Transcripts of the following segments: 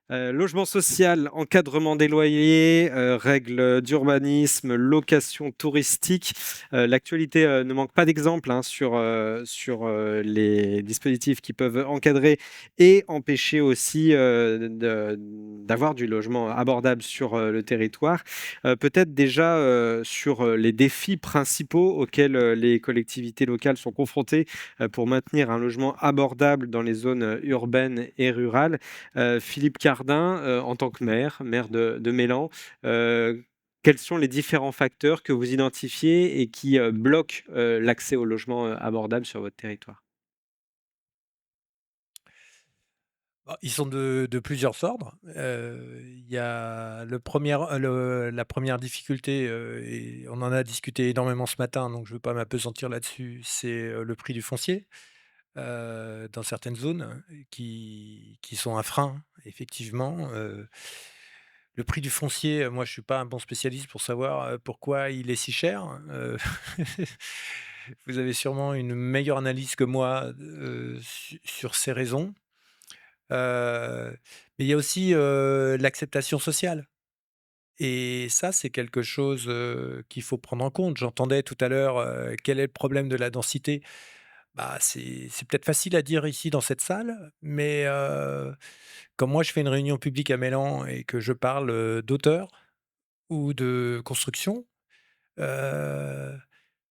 Logement social, encadrement des loyers, règles d'urbanisme, location touristique. L'actualité ne manque pas d'exemples hein, sur les dispositifs qui peuvent encadrer et empêcher aussi d'avoir du logement abordable sur le territoire. Peut-être déjà sur les défis principaux auxquels les collectivités locales sont confrontées pour maintenir un logement abordable dans les zones urbaines et rurales. Philippe Cardin, en tant que maire de Mélan, quels sont les différents facteurs que vous identifiez et qui bloquent l'accès au logement abordable sur votre territoire? Bah, ils sont de plusieurs ordres. Il y a la première difficulté, et on en a discuté énormément ce matin, donc je ne veux pas m'appesantir là-dessus, c'est, le prix du foncier, dans certaines zones qui sont un frein, effectivement. Le prix du foncier, moi je suis pas un bon spécialiste pour savoir, pourquoi il est si cher. Vous avez sûrement une meilleure analyse que moi, sur ces raisons. Mais il y a aussi, l'acceptation sociale et ça, c'est quelque chose, qu'il faut prendre en compte. J'entendais tout à l'heure, quel est le problème de la densité? Bah, c'est peut-être facile à dire ici dans cette salle, mais quand moi je fais une réunion publique à Mélan et que je parle, d'auteur ou de construction, heu,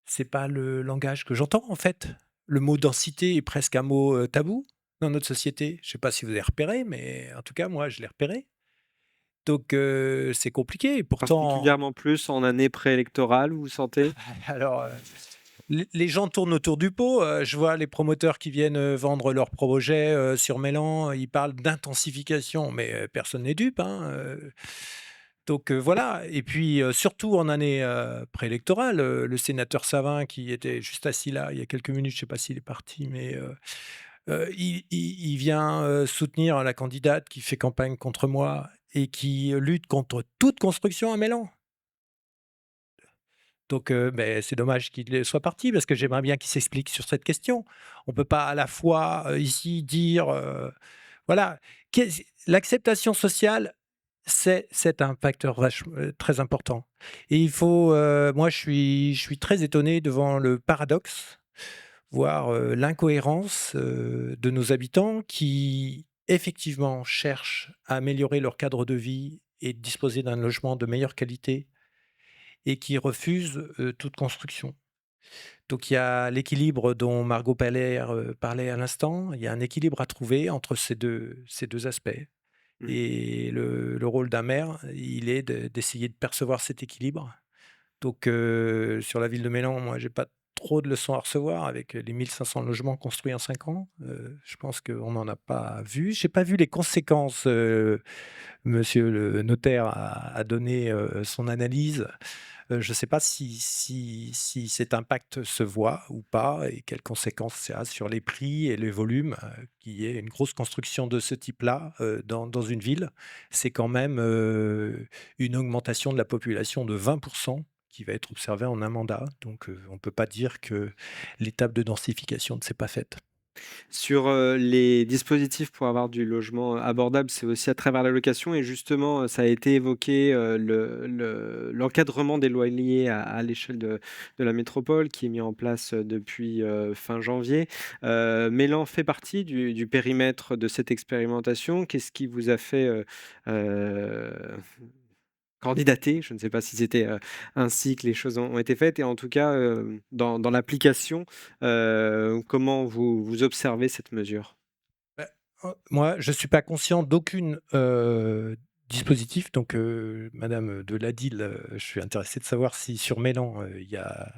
c'est pas le langage que j'entends, en fait. Le mot densité est presque un mot, tabou dans notre société. Je sais pas si vous avez repéré, mais en tout cas, moi, je l'ai repéré. Donc c'est compliqué et pourtant Particulièrement plus en année préélectorale, vous sentez? alors, les gens tournent autour du pot, je vois les promoteurs qui viennent, vendre leurs projets, sur Mélan, ils parlent d'intensification, mais personne n'est dupe, hein, donc voilà et puis, surtout en année, préélectorale, le sénateur Savin qui était juste assis là, il y a quelques minutes, je ne sais pas s'il est parti, mais il vient, soutenir la candidate qui fait campagne contre moi et qui lutte contre toute construction à Mélan. Donc c'est dommage qu'il soit parti parce que j'aimerais bien qu'il s'explique sur cette question. On peut pas à la fois, ici dire, voilà, l'acceptation sociale, c'est un facteur très important et il faut, moi je suis très étonné devant le paradoxe, voire, l'incohérence, de nos habitants qui effectivement cherchent à améliorer leur cadre de vie et disposer d'un logement de meilleure qualité et qui refusent, toute construction. Donc il y a l'équilibre dont Margot Peller, parlait à l'instant. Il y a un équilibre à trouver entre ces deux aspects Mmh. et le rôle d'un maire, il est d'essayer de percevoir cet équilibre. Donc sur la ville de Mélan, moi, j'ai pas trop de leçons à recevoir avec les 1 500 logements construits en 5 ans. Je pense qu'on n'en a pas vu. J'ai pas vu les conséquences, monsieur le notaire a donné, son analyse. Je ne sais pas si cet impact se voit ou pas et quelles conséquences ça a sur les prix et les volumes, qu'il y ait une grosse construction de ce type-là, dans une ville. C'est quand même, une augmentation de la population de 20 qui va être observée en un mandat. Donc, on ne peut pas dire que l'étape de densification ne s'est pas faite. Sur, les dispositifs pour avoir du logement abordable, c'est aussi à travers la location et justement, ça a été évoqué, l'encadrement des loyers à l'échelle de la métropole qui est mis en place, depuis, fin janvier. Mélan fait partie du périmètre de cette expérimentation. Qu'est-ce qui vous a fait, heu, candidater? Je ne sais pas si c'était, ainsi que les choses ont été faites et en tout cas, dans l'application, comment vous observez cette mesure? Bah, moi, je ne suis pas conscient d'aucune, dispositif donc madame de Ladille, je suis intéressé de savoir si sur Mélan, il y a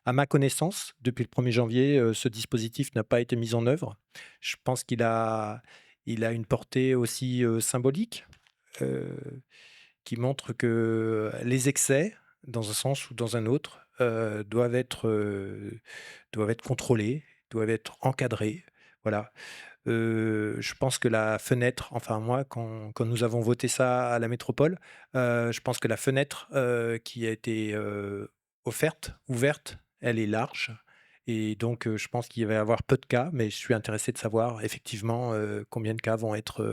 à ma connaissance, depuis le 1er janvier, ce dispositif n'a pas été mis en œuvre. Je pense qu'il a une portée aussi, symbolique, heu, qui montre que les excès, dans un sens ou dans un autre, doivent être contrôlés, doivent être encadrés. Voilà. Je pense que la fenêtre enfin moi quand nous avons voté ça à la métropole, je pense que la fenêtre, qui a été, ouverte, elle est large et donc je pense qu'il va y avoir peu de cas, mais je suis intéressé de savoir effectivement, combien de cas vont être,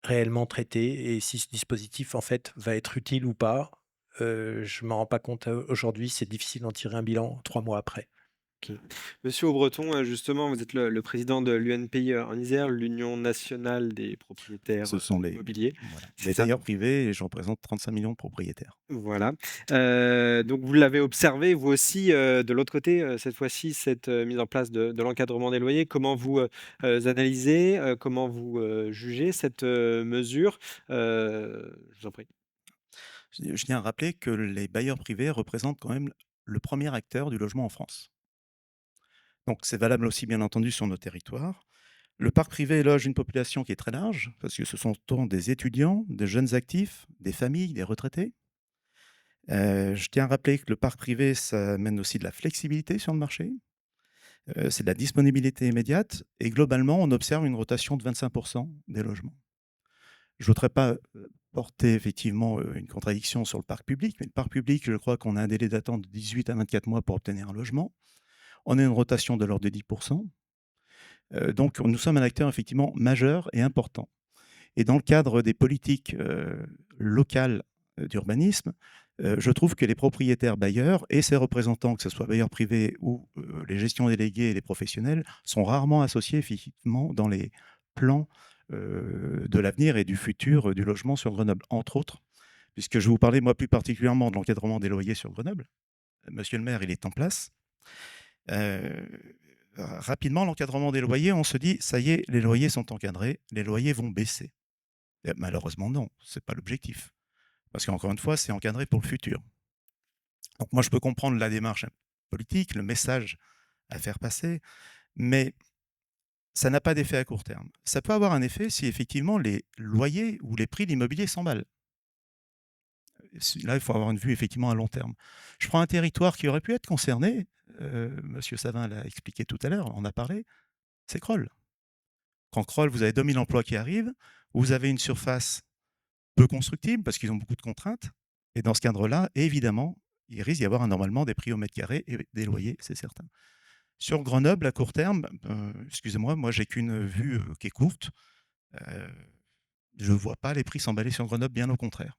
réellement traité et si ce dispositif, en fait, va être utile ou pas, je m'en rends pas compte, aujourd'hui, c'est difficile d'en tirer un bilan 3 mois après. OK. Monsieur Aubreton, justement, vous êtes le président de l'UNPI, en Isère, l'Union nationale des propriétaires, Ce sont immobiliers, voilà, c'est les ça? bailleurs privés et je représente 35 millions de propriétaires. Voilà. Donc vous l'avez observé, vous aussi, de l'autre côté, cette fois-ci, cette, mise en place de l'encadrement des loyers. Comment vous, analysez, comment vous, jugez cette, mesure? Je vous en prie. Je tiens à rappeler que les bailleurs privés représentent quand même le premier acteur du logement en France. Donc c'est valable aussi bien entendu sur nos territoires. Le parc privé loge une population qui est très large, parce que ce sont autant des étudiants, des jeunes actifs, des familles, des retraités. Je tiens à rappeler que le parc privé, ça amène aussi de la flexibilité sur le marché, c'est de la disponibilité immédiate et globalement, on observe une rotation de 25 des logements. Je voudrais pas, porter effectivement, une contradiction sur le parc public, mais le parc public, je crois qu'on a un délai d'attente de 18 à 24 mois pour obtenir un logement. On a une rotation de l'ordre de 10. Donc nous sommes un acteur effectivement majeur et important. Et dans le cadre des politiques, locales, d'urbanisme, je trouve que les propriétaires bailleurs et ses représentants, que ce soit bailleurs privés ou, les gestions déléguées et les professionnels, sont rarement associés effectivement dans les plans, de l'avenir et du futur, du logement sur Grenoble, entre autres. Puisque je vais vous parler moi plus particulièrement de l'encadrement des loyers sur Grenoble. Monsieur le maire, il est en place. Heu, Rapidement, l'encadrement des loyers, on se dit: «Ça y est, les loyers sont encadrés, les loyers vont baisser». Malheureusement non, c'est pas l'objectif. Parce qu'encore une fois, c'est encadré pour le futur. Donc moi, je peux comprendre la démarche politique, le message à faire passer, mais ça n'a pas d'effet à court terme. Ça peut avoir un effet si effectivement les loyers ou les prix de l'immobilier s'emballent. Là, il faut avoir une vue effectivement à long terme. Je prends un territoire qui aurait pu être concerné, monsieur Savin l'a expliqué tout à l'heure, on en a parlé, c'est Crolles. Quand Crolles, vous avez 2 000 emplois qui arrivent, vous avez une surface peu constructible parce qu'ils ont beaucoup de contraintes et dans ce cadre-là, évidemment, il risque d'y avoir anormalement des prix au mètre carré et des loyers, c'est certain. Sur Grenoble, à court terme, excusez-moi, moi j'ai qu'une vue, qui est courte, heu, je ne vois pas les prix s'emballer sur Grenoble, bien au contraire.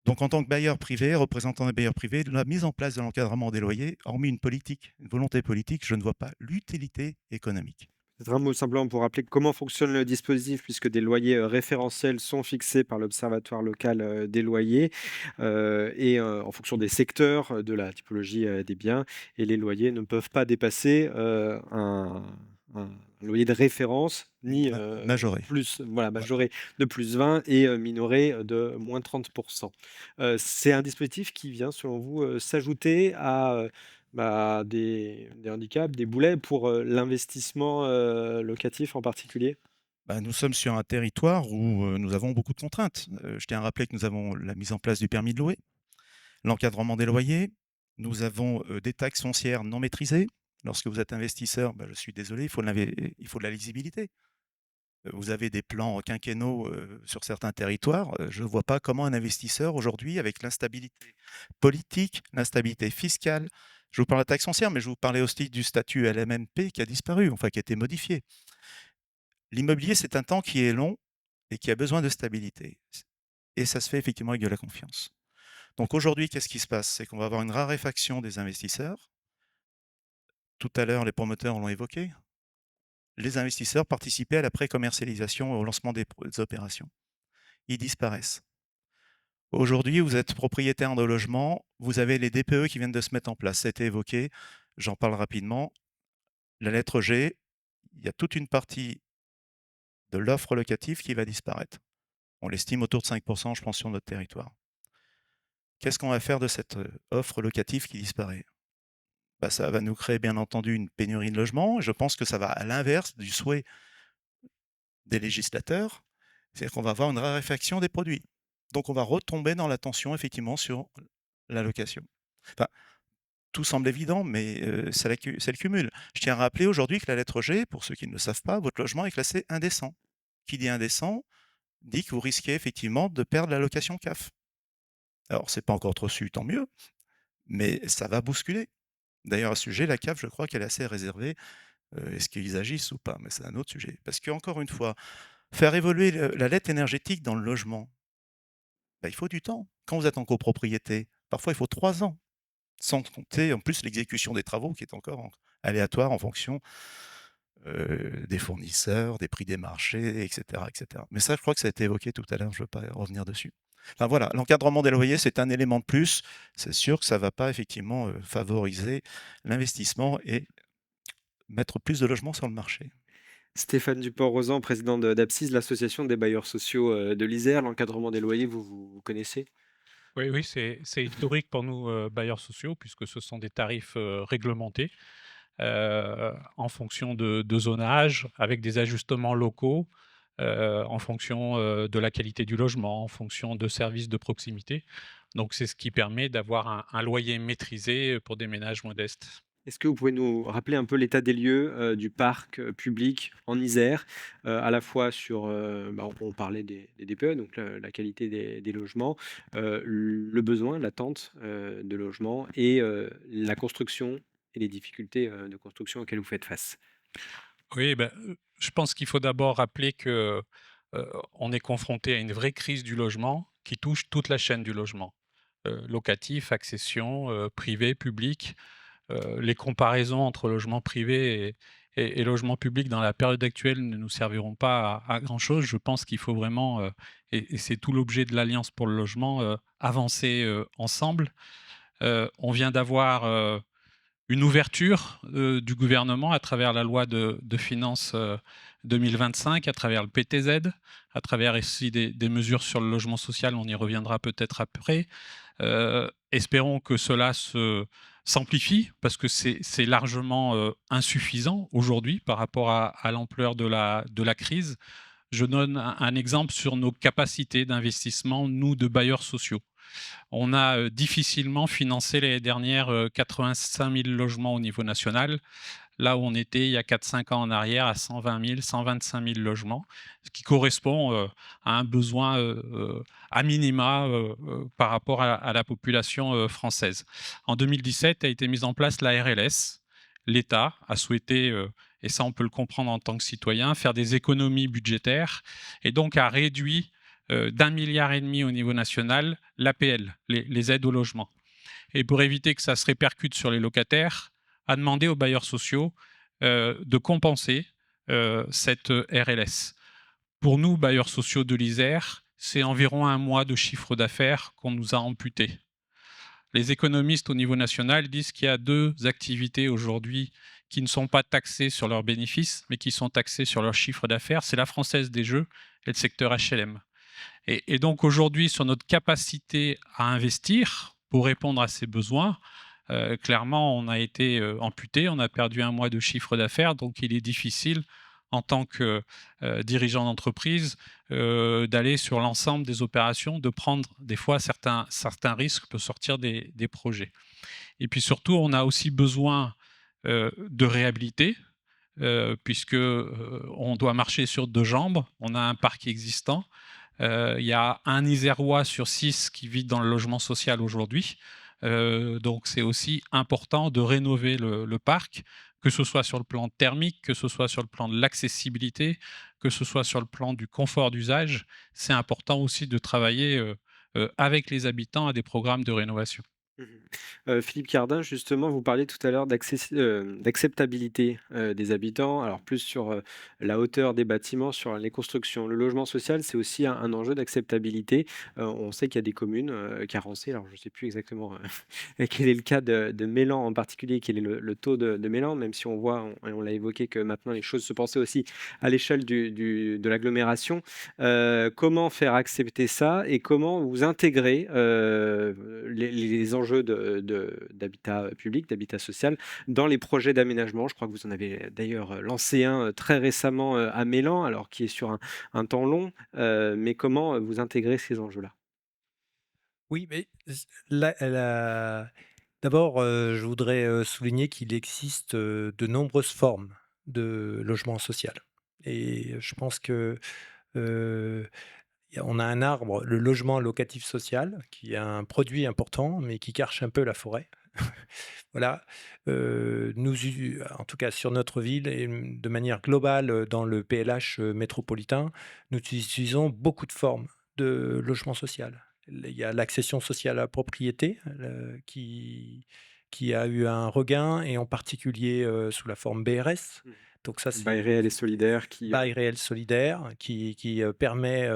Donc en tant que bailleur privé, représentant des bailleurs privés, la mise en place de l'encadrement des loyers, hormis une politique, une volonté politique, je ne vois pas l'utilité économique. Peut-être un mot simplement pour rappeler comment fonctionne le dispositif, puisque des loyers, référentiels sont fixés par l'Observatoire local, des loyers, en fonction des secteurs, de la typologie, des biens et les loyers ne peuvent pas dépasser, un loyer de référence ni, Majoré. plus voilà, Ouais. majoré de +20 et minoré de -30. C'est un dispositif qui vient selon vous, s'ajouter à, bah, des handicaps, des boulets pour, l'investissement, locatif en particulier? Bah, nous sommes sur un territoire où, nous avons beaucoup de contraintes. Je tiens à rappeler que nous avons la mise en place du permis de louer, l'encadrement des loyers, nous avons, des taxes foncières non maîtrisées. Lorsque vous êtes investisseur, bah, je suis désolé, il faut de la lisibilité. Vous avez des plans quinquennaux, sur certains territoires, je ne vois pas comment un investisseur aujourd'hui avec l'instabilité politique, l'instabilité fiscale, je vous parle de la taxe foncière, mais je vous parlais aussi du statut LMNP qui a disparu, enfin qui a été modifié. L'immobilier, c'est un temps qui est long et qui a besoin de stabilité et ça se fait effectivement avec de la confiance. Donc aujourd'hui, qu'est-ce qui se passe? C'est qu'on va avoir une raréfaction des investisseurs. Tout à l'heure, les promoteurs l'ont évoqué. Les investisseurs participaient à la pré-commercialisation et au lancement des opérations. Ils disparaissent. Aujourd'hui, vous êtes propriétaire de logement, vous avez les DPE qui viennent de se mettre en place. Ça a été évoqué, j'en parle rapidement. La lettre G, il y a toute une partie de l'offre locative qui va disparaître. On l'estime autour de 5 je pense, sur notre territoire. Qu'est-ce qu'on va faire de cette, offre locative qui disparaît? Bah, ça va nous créer bien entendu une pénurie de logements. Je pense que ça va à l'inverse du souhait des législateurs, c'est-à-dire qu'on va avoir une raréfaction des produits. Donc on va retomber dans la tension effectivement sur la location. Enfin, tout semble évident, mais c'est le cumul. Je tiens à rappeler aujourd'hui que la lettre G, pour ceux qui ne le savent pas, votre logement est classé indécent. Qui dit indécent, dit que vous risquez effectivement de perdre la location CAF. Alors c'est pas encore trop su, tant mieux, mais ça va bousculer. D'ailleurs à ce sujet, la CAF, je crois qu'elle est assez réservée, est-ce qu'ils agissent ou pas? Mais c'est un autre sujet. Parce qu'encore une fois, Faire évoluer la lettre énergétique dans le logement, bah, il faut du temps. Quand vous êtes en copropriété, parfois il faut 3 ans, sans compter en plus l'exécution des travaux qui est encore aléatoire en fonction des fournisseurs, des prix des marchés, et cetera, et cetera. Mais ça, je crois que ça a été évoqué tout à l'heure, je ne veux pas revenir dessus. Enfin voilà, l'encadrement des loyers, c'est un élément de plus. C'est sûr que ça ne va pas effectivement favoriser l'investissement et mettre plus de logements sur le marché. Stéphane Dupont-Rosan, président d'Apsis, l'association des bailleurs sociaux de l'Isère. L'encadrement des loyers, vous connaissez? Oui, oui, c'est historique pour nous, bailleurs sociaux, puisque ce sont des tarifs, réglementés, en fonction de zonage, avec des ajustements locaux, en fonction, de la qualité du logement, en fonction de services de proximité. Donc c'est ce qui permet d'avoir un loyer maîtrisé, pour des ménages modestes. Est-ce que vous pouvez nous rappeler un peu l'état des lieux du parc public en Isère, à la fois sur, on parlait des DPE, donc la qualité des logements, le besoin, l'attente de logements et la construction et les difficultés de construction auxquelles vous faites face? Oui, ben, je pense qu'il faut d'abord rappeler que, on est confronté à une vraie crise du logement qui touche toute la chaîne du logement, locatif, accession, privé, public. Les comparaisons entre logement privé et logement public dans la période actuelle ne nous serviront pas à grand-chose. Je pense qu'il faut vraiment, et c'est tout l'objet de l'Alliance pour le logement, avancer, ensemble. On vient d'avoir, une ouverture, du gouvernement à travers la loi de finances, 2025, à travers le PTZ, à travers aussi des mesures sur le logement social, on y reviendra peut-être après. Espérons que cela s'amplifie parce que c'est largement, insuffisant aujourd'hui par rapport à l'ampleur de la crise. Je donne un exemple sur nos capacités d'investissement, nous, de bailleurs sociaux. On a, difficilement financé l'année dernière, 85 000 logements au niveau national, là où on était il y a 4-5 ans en arrière à 120 000, 125 000 logements, ce qui correspond, à un besoin, à minima, par rapport à la population, française. En 2017 a été mise en place la RLS. L'État a souhaité, et ça on peut le comprendre en tant que citoyen, faire des économies budgétaires et donc a réduit, d'1,5 milliard au niveau national l'APL, les aides au logement. Et pour éviter que ça se répercute sur les locataires, a demandé aux bailleurs sociaux, de compenser, cette RLS. Pour nous, bailleurs sociaux de l'Isère, c'est environ 1 mois de chiffre d'affaires qu'on nous a amputé. Les économistes au niveau national disent qu'il y a 2 activités aujourd'hui qui ne sont pas taxées sur leurs bénéfices, mais qui sont taxées sur leur chiffre d'affaires, c'est la Française des jeux et le secteur HLM. Et donc aujourd'hui, sur notre capacité à investir pour répondre à ces besoins, clairement, on a été amputé, on a perdu 1 mois de chiffre d'affaires, donc il est difficile en tant que dirigeant d'entreprise d'aller sur l'ensemble des opérations, de prendre des fois certains risques pour sortir des projets. Et puis surtout, on a aussi besoin de réhabiliter, puisque on doit marcher sur 2 jambes. On a un parc existant. Il y a un Isérois sur 6 qui vit dans le logement social aujourd'hui. Donc c'est aussi important de rénover le parc, que ce soit sur le plan thermique, que ce soit sur le plan de l'accessibilité, que ce soit sur le plan du confort d'usage. C'est important aussi de travailler, avec les habitants à des programmes de rénovation. Mmh. Philippe Cardin, justement, vous parliez tout à l'heure d'acceptabilité, des habitants, alors plus sur, la hauteur des bâtiments, sur les constructions. Le logement social, c'est aussi un enjeu d'acceptabilité. On sait qu'il y a des communes, carencées, alors je ne sais plus exactement, quel est le cas de Mélan en particulier, quel est le taux de Mélan, même si on voit, et on l'a évoqué, que maintenant les choses se pensaient aussi à l'échelle de l'agglomération. Comment faire accepter ça et comment vous intégrer les enjeux d'habitat public, d'habitat social dans les projets d'aménagement? Je crois que vous en avez d'ailleurs lancé un très récemment à Mélan, alors qui est sur un temps long, mais comment vous intégrez ces enjeux-là? Oui, mais d'abord, je voudrais, souligner qu'il existe, de nombreuses formes de logement social et je pense que, heu, on a un arbre, le logement locatif social, qui est un produit important, mais qui cache un peu la forêt. Voilà, en tout cas sur notre ville et de manière globale, dans le PLH, métropolitain, nous utilisons beaucoup de formes de logement social. Il y a l'accession sociale à la propriété, qui a eu un regain et en particulier, sous la forme BRS. Mmh. Donc ça, Bail c'est réel et solidaire qui, bail réel solidaire qui permet,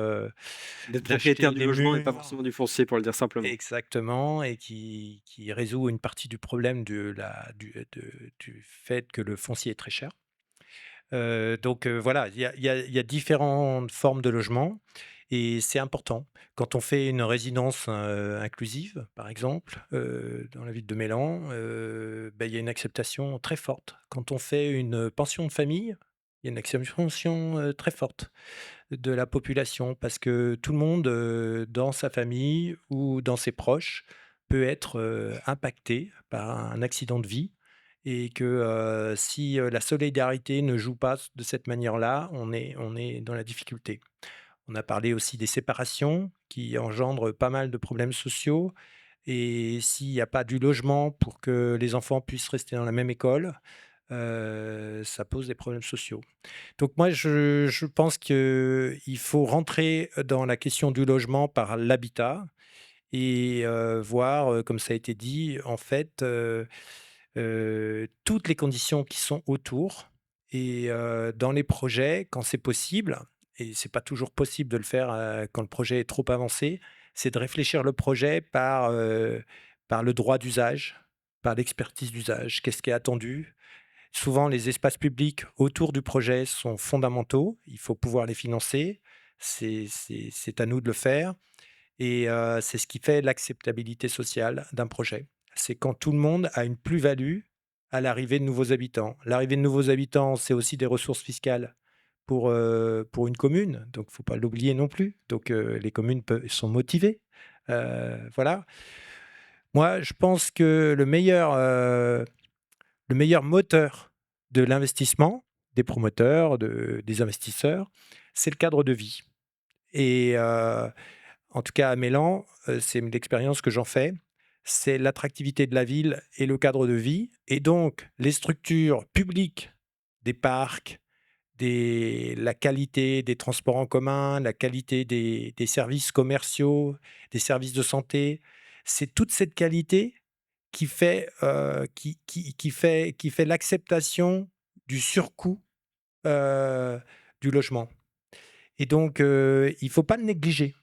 d'être propriétaire d'acheter du les logement et pas murs. forcément du foncier, pour le dire simplement. Exactement, et qui résout une partie du problème du fait que le foncier est très cher. Donc voilà, il y a différentes formes de logement et c'est important. Quand on fait une résidence, inclusive, par exemple, dans la ville de Mélan, il y a une acceptation très forte. Quand on fait une pension de famille, il y a une acceptation, très forte de la population parce que tout le monde, dans sa famille ou dans ses proches, peut être, impacté par un accident de vie et que, si, la solidarité ne joue pas de cette manière-là, on est dans la difficulté. On a parlé aussi des séparations qui engendrent pas mal de problèmes sociaux et s'il n'y a pas du logement pour que les enfants puissent rester dans la même école, ça pose des problèmes sociaux. Donc moi, je pense qu'il faut rentrer dans la question du logement par l'habitat et voir, comme ça a été dit, en fait, toutes les conditions qui sont autour et dans les projets, quand c'est possible et c'est pas toujours possible de le faire, quand le projet est trop avancé, c'est de réfléchir le projet par le droit d'usage, par l'expertise d'usage. Qu'est-ce qui est attendu? Souvent, les espaces publics autour du projet sont fondamentaux. Il faut pouvoir les financer. C'est à nous de le faire et c'est ce qui fait l'acceptabilité sociale d'un projet. C'est quand tout le monde a une plus-value à l'arrivée de nouveaux habitants. L'arrivée de nouveaux habitants, c'est aussi des ressources fiscales pour une commune, donc il ne faut pas l'oublier non plus. Donc les communes sont motivées. Voilà. Moi, je pense que le meilleur moteur de l'investissement, des promoteurs, des investisseurs, c'est le cadre de vie. Et en tout cas à Mélan, c'est l'expérience que j'en fais, c'est l'attractivité de la ville et le cadre de vie. Et donc les structures publiques, des parcs, la qualité des transports en commun, la qualité des services commerciaux, des services de santé, c'est toute cette qualité qui fait l'acceptation du surcoût, heu, du logement et donc il faut pas le négliger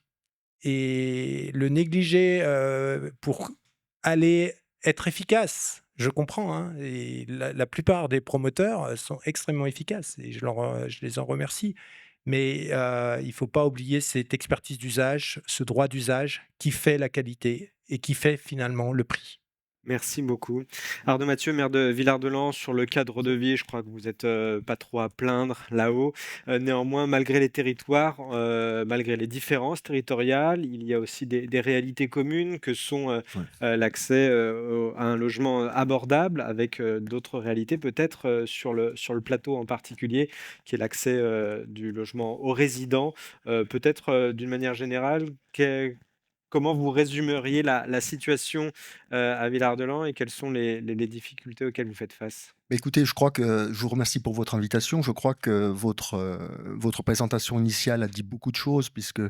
et le négliger, pour aller être efficace, je comprends, hein et la plupart des promoteurs, sont extrêmement efficaces et je les en remercie. Mais il faut pas oublier cette expertise d'usage, ce droit d'usage qui fait la qualité et qui fait finalement le prix. Merci beaucoup. Arnaud Mathieu, maire de Villard-de-Lans, sur le cadre de vie, je crois que vous êtes pas trop à plaindre là-haut. Néanmoins, malgré les territoires, malgré les différences territoriales, il y a aussi des réalités communes que sont l'accès à un logement abordable, avec d'autres réalités peut-être sur le plateau en particulier, qui est l'accès du logement aux résidents. Peut-être d'une manière générale, comment vous résumeriez la situation à Villard-de-Lans et quelles sont les difficultés auxquelles vous faites face? Bah, écoutez, je crois que je vous remercie pour votre invitation. Je crois que votre présentation initiale a dit beaucoup de choses puisque,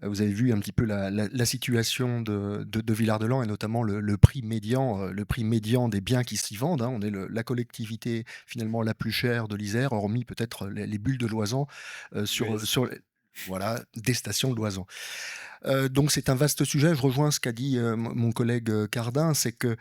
vous avez vu un petit peu la situation de Villard-de-Lans et notamment le prix médian des biens qui s'y vendent, hein. On est la collectivité finalement la plus chère de l'Isère, hormis peut-être les bulles de Loisan, Oui. sur voilà, des stations de Loisan. Donc c'est un vaste sujet. Je rejoins ce qu'a dit, mon collègue, Cardin, c'est que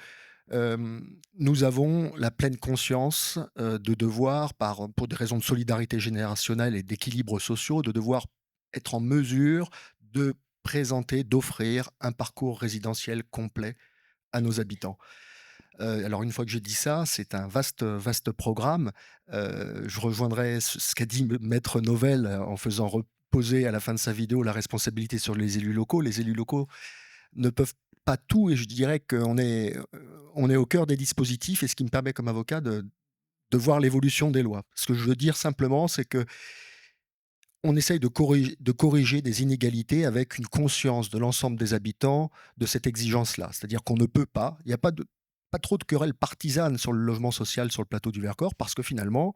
nous avons la pleine conscience de devoir, pour des raisons de solidarité générationnelle et d'équilibre sociaux, de devoir être en mesure de présenter, d'offrir un parcours résidentiel complet à nos habitants. Alors une fois que j'ai dit ça, c'est un vaste programme. Je rejoindrai ce qu'a dit maître Novell en faisant reposer à la fin de sa vidéo la responsabilité sur les élus locaux. Les élus locaux ne peuvent pas tout et je dirais on est au cœur des dispositifs et ce qui me permet comme avocat de voir l'évolution des lois. Ce que je veux dire simplement, c'est que on essaye de corriger des inégalités avec une conscience de l'ensemble des habitants de cette exigence-là. C'est-à-dire qu'on ne peut pas, il n'y a pas pas trop de querelles partisanes sur le logement social sur le plateau du Vercors, parce que finalement,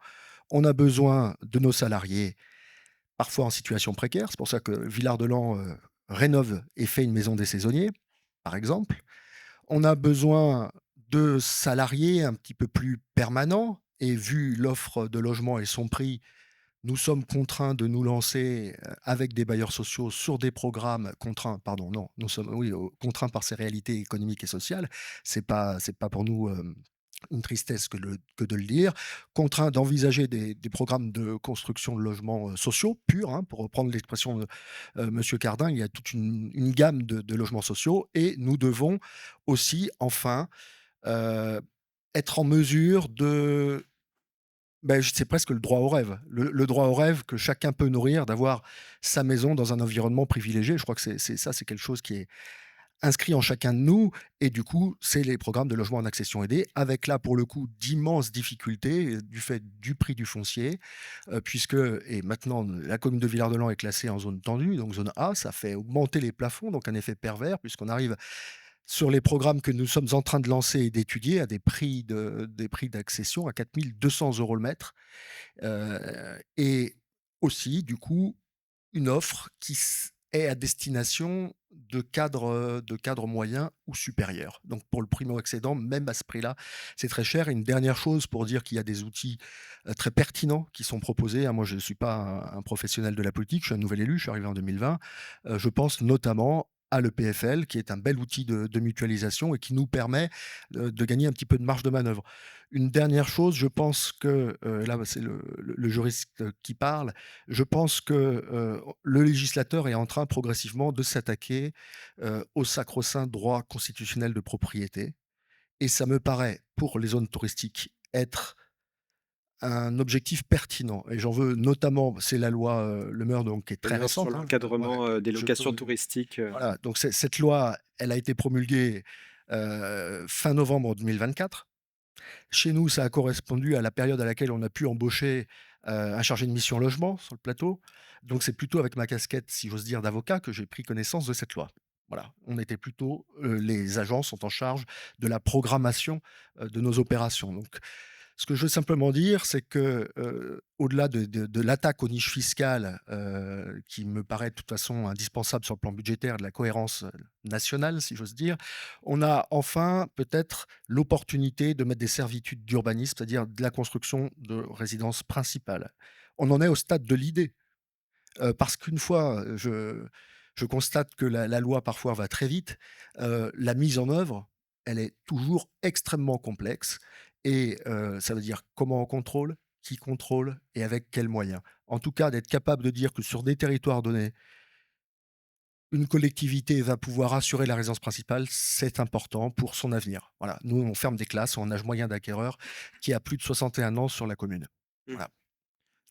on a besoin de nos salariés, parfois en situation précaire. C'est pour ça que Villard-de-Lans rénove et fait une maison des saisonniers, par exemple. On a besoin de salariés un petit peu plus permanents, et vu l'offre de logement et son prix, nous sommes contraints de nous lancer avec des bailleurs sociaux sur des programmes contraints, pardon, non, nous sommes, oui, contraints par ces réalités économiques et sociales. C'est pas pour nous une tristesse que de le dire. Contraints d'envisager des programmes de construction de logements sociaux purs, hein, pour reprendre l'expression de Monsieur Cardin, il y a toute une gamme de logements sociaux, et nous devons aussi, enfin, euh, être en mesure de, ben, c'est presque le droit au rêve. Le droit au rêve que chacun peut nourrir, d'avoir sa maison dans un environnement privilégié. Je crois que c'est quelque chose qui est inscrit en chacun de nous. Et du coup, c'est les programmes de logement en accession aidée, avec là, pour le coup, d'immenses difficultés du fait du prix du foncier, puisque, et maintenant, la commune de Villard-de-Lans est classée en zone tendue, donc zone A, ça fait augmenter les plafonds, donc un effet pervers, puisqu'on arrive sur les programmes que nous sommes en train de lancer et d'étudier à des prix d'accession à 4 200 € le mètre. Et aussi, du coup, une offre qui est à destination de cadres moyens ou supérieurs. Donc pour le primo-accédant, même à ce prix-là, c'est très cher. Et une dernière chose pour dire qu'il y a des outils très pertinents qui sont proposés, hein. Moi, je ne suis pas un professionnel de la politique, je suis un nouvel élu, je suis arrivé en 2020. Je pense notamment à l'EPFL, qui est un bel outil de mutualisation et qui nous permet de gagner un petit peu de marge de manœuvre. Une dernière chose, je pense que, là c'est le juriste qui parle, je pense que le législateur est en train progressivement de s'attaquer au sacro-saint droit constitutionnel de propriété. Et ça me paraît, pour les zones touristiques, être un objectif pertinent. Et j'en veux notamment, c'est la loi Le Meur, donc, qui est très D'ailleurs, sur récente, hein. l'encadrement des Je locations peux- touristiques. Voilà, donc cette loi, elle a été promulguée fin novembre 2024. Chez nous, ça a correspondu à la période à laquelle on a pu embaucher un chargé de mission logement sur le plateau. Donc c'est plutôt avec ma casquette, si j'ose dire, d'avocat, que j'ai pris connaissance de cette loi. Voilà, on était plutôt, les agents sont en charge de la programmation de nos opérations. Donc ce que je veux simplement dire, c'est que, au-delà de l'attaque aux niches fiscales, qui me paraît de toute façon indispensable sur le plan budgétaire, de la cohérence, nationale, si j'ose dire, on a enfin peut-être l'opportunité de mettre des servitudes d'urbanisme, c'est-à-dire de la construction de résidences principales. On en est au stade de l'idée, parce qu'une fois, je constate que la loi parfois va très vite, la mise en œuvre, elle est toujours extrêmement complexe, et ça veut dire comment on contrôle, qui contrôle et avec quels moyens. En tout cas, d'être capable de dire que sur des territoires donnés, une collectivité va pouvoir assurer la résidence principale, c'est important pour son avenir. Voilà, nous, on ferme des classes en âge moyen d'acquéreur qui a plus de 61 ans sur la commune. Mmh. Voilà.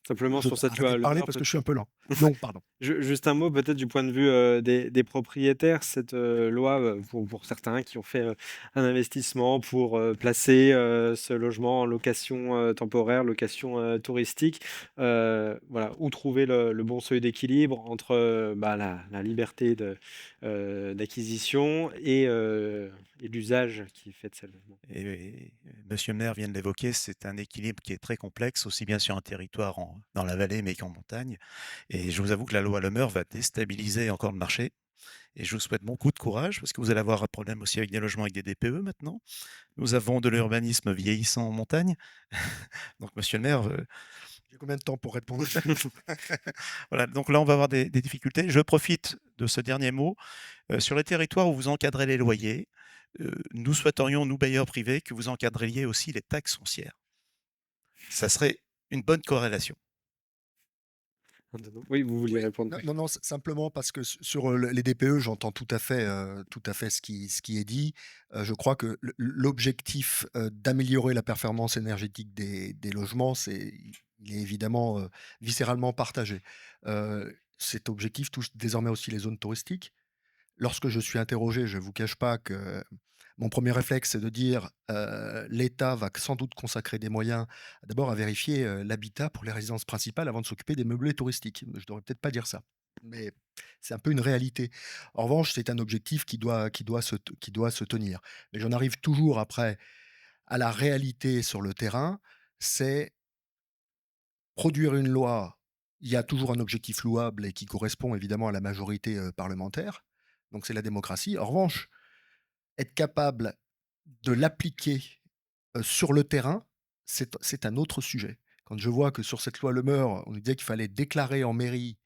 Simplement Je sur cette arrête loi de Le parler Meur, parce que je suis un peu lent. Non, pardon. Juste un mot peut-être du point de vue des propriétaires, cette loi, pour certains qui ont fait un investissement pour placer ce logement en location temporaire, location touristique, voilà, où trouver le bon seuil d'équilibre entre bah, la liberté d'acquisition et l'usage qui est fait de ce logement. Et Monsieur le maire vient de l'évoquer, c'est un équilibre qui est très complexe, aussi bien sur un territoire dans la vallée, mais qu'en montagne. Et je vous avoue que la loi Le Meur va déstabiliser encore le marché. Et je vous souhaite beaucoup de courage, parce que vous allez avoir un problème aussi avec des logements avec des DPE maintenant. Nous avons de l'urbanisme vieillissant en montagne. Donc, monsieur le maire, J'ai combien de temps pour répondre? voilà, donc là, on va avoir des difficultés. Je profite de ce dernier mot. Sur les territoires où vous encadrez les loyers, nous souhaiterions, nous bailleurs privés, que vous encadriez aussi les taxes foncières. Ça serait une bonne corrélation. Oui, vous vouliez Oui, répondre. non, non, simplement parce que sur les DPE, j'entends tout à fait ce qui est dit. Je crois que l'objectif d'améliorer la performance énergétique des logements, il est évidemment viscéralement partagé. Cet objectif touche désormais aussi les zones touristiques. Lorsque je suis interrogé, je ne vous cache pas que mon premier réflexe, c'est de dire l'État va sans doute consacrer des moyens d'abord à vérifier l'habitat pour les résidences principales avant de s'occuper des meublés touristiques. Je ne devrais peut-être pas dire ça. mais c'est un peu une réalité. En revanche, c'est un objectif qui doit se tenir. Mais j'en arrive toujours après à la réalité sur le terrain, c'est produire une loi. Il y a toujours un objectif louable et qui correspond évidemment à la majorité, parlementaire, donc c'est la démocratie. En revanche, être capable de l'appliquer, sur le terrain, c'est un autre sujet. Quand je vois que sur cette loi Le Meur, on nous disait qu'il fallait déclarer en mairie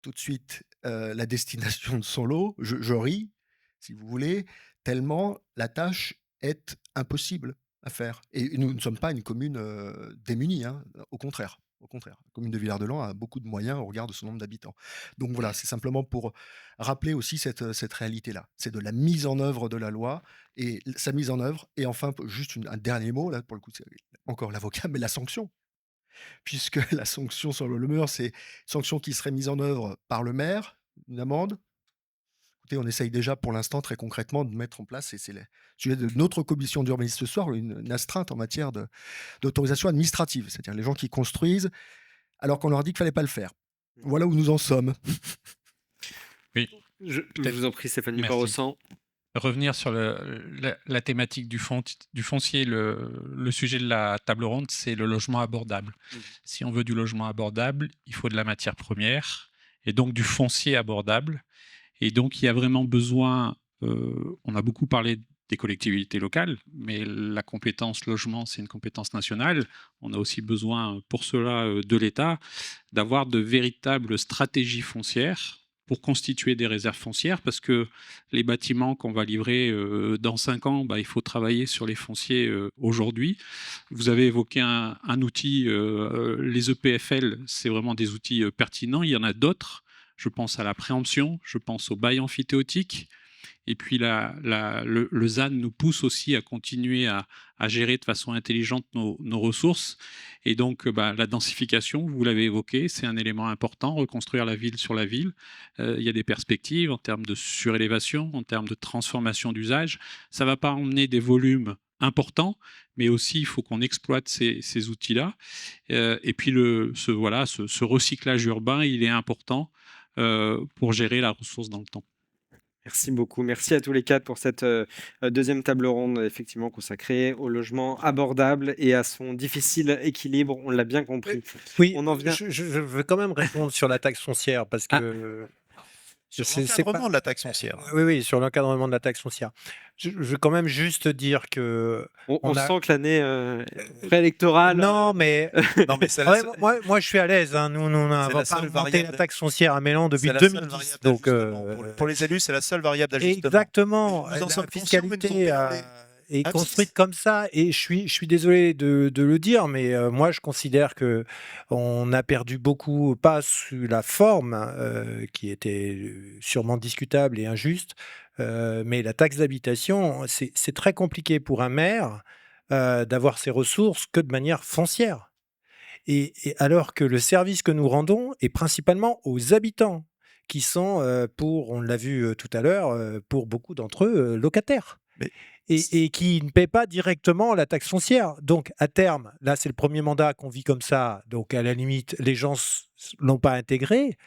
tout de suite, la destination de son lot, je ris, si vous voulez, tellement la tâche est impossible à faire et nous ne sommes pas une commune, démunie, hein, au contraire, au contraire. La commune de Villard-de-Lans a beaucoup de moyens au regard de son nombre d'habitants. Donc voilà, c'est simplement pour rappeler aussi cette réalité-là. C'est de la mise en œuvre de la loi et sa mise en œuvre et enfin, juste un dernier mot là, pour le coup, c'est encore l'avocat, mais la sanction puisque la sanction sur le mur, c'est sanction qui serait mise en œuvre par le maire, une amende. Écoutez, on essaye déjà pour l'instant très concrètement de mettre en place, et c'est le sujet de notre commission d'urbanisme ce soir, une astreinte en matière d'autorisation administrative, c'est-à-dire les gens qui construisent alors qu'on leur a dit qu'il fallait pas le faire. Voilà où nous en sommes. Oui, Je peut-être. vous en prie, Stéphane Merci. Duparossan. Revenir sur la thématique du foncier, le sujet de la table ronde, c'est le logement abordable. Si on veut du logement abordable, il faut de la matière première et donc du foncier abordable. Et donc, il y a vraiment besoin, on a beaucoup parlé des collectivités locales, mais la compétence logement, c'est une compétence nationale. On a aussi besoin, pour cela, de l'État, d'avoir de véritables stratégies foncières pour constituer des réserves foncières, parce que les bâtiments qu'on va livrer dans 5 ans, il faut travailler sur les fonciers aujourd'hui. Vous avez évoqué un outil, les EPFL, c'est vraiment des outils pertinents. Il y en a d'autres. Je pense à la préemption, je pense au bail amphithéotique. Et puis le ZAN nous pousse aussi à continuer à gérer de façon intelligente nos ressources. Et donc la densification, vous l'avez évoqué, c'est un élément important, reconstruire la ville sur la ville. Il y a des perspectives en termes de surélévation, en termes de transformation d'usage. Ça ne va pas emmener des volumes importants, mais aussi il faut qu'on exploite ces outils-là. Et puis ce recyclage urbain, il est important pour gérer la ressource dans le temps. Merci beaucoup. Merci à tous les quatre pour cette deuxième table ronde, effectivement consacrée au logement abordable et à son difficile équilibre. On l'a bien compris. Oui, On en vient. je veux quand même répondre sur la taxe foncière parce que Sur l'encadrement de la taxe foncière. oui, sur l'encadrement de la taxe foncière. Je veux quand même juste dire que on sent que l'année préélectorale. Non, mais c'est moi, je suis à l'aise. Hein. Nous n'avons pas inventé la taxe foncière à Mélan depuis 2010. Donc, pour les élus, c'est la seule variable d'ajustement. Exactement. Nous en sommes La fiscalité conscients, est construite comme ça. Et je suis désolé de le dire, mais moi, je considère que on a perdu beaucoup, pas sous la forme qui était sûrement discutable et injuste, mais la taxe d'habitation, c'est très compliqué pour un maire d'avoir ses ressources que de manière foncière. Et alors que le service que nous rendons est principalement aux habitants, qui sont, on l'a vu tout à l'heure, pour beaucoup d'entre eux, locataires. Et qui ne paient pas directement la taxe foncière. Donc, à terme, là, c'est le premier mandat qu'on vit comme ça. Donc, à la limite, les gens ne l'ont pas intégré.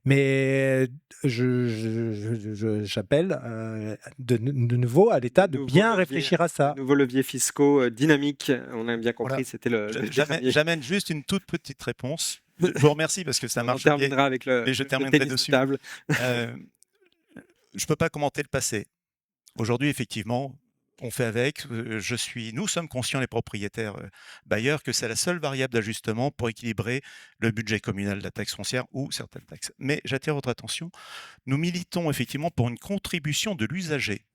Mais j'appelle de nouveau à l'État de bien réfléchir à ça. Nouveaux leviers fiscaux dynamiques, on a bien compris, c'était le J'amène juste une toute petite réponse. Je vous remercie parce que ça marche bien. On terminera avec et je terminerai dessus. Je ne peux pas commenter le passé. Aujourd'hui, effectivement, on fait avec. Nous sommes conscients, les propriétaires bailleurs, que c'est la seule variable d'ajustement pour équilibrer le budget communal de la taxe foncière ou certaines taxes. Mais j'attire votre attention, nous militons effectivement pour une contribution de l'usager.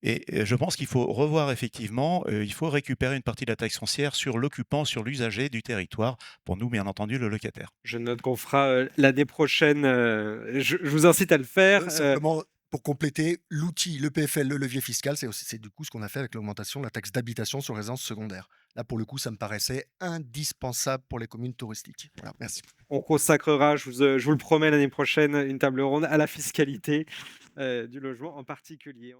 Et je pense qu'il faut revoir effectivement, il faut récupérer une partie de la taxe foncière sur l'occupant, sur l'usager du territoire, pour nous, bien entendu, le locataire. Je note qu'on fera l'année prochaine, je vous incite à le faire. Simplement, pour compléter, l'outil, le PFL, le levier fiscal, c'est du coup ce qu'on a fait avec l'augmentation de la taxe d'habitation sur résidence secondaire. Là, pour le coup, ça me paraissait indispensable pour les communes touristiques. Voilà, merci. On consacrera, je vous le promets, l'année prochaine, une table ronde à la fiscalité du logement en particulier.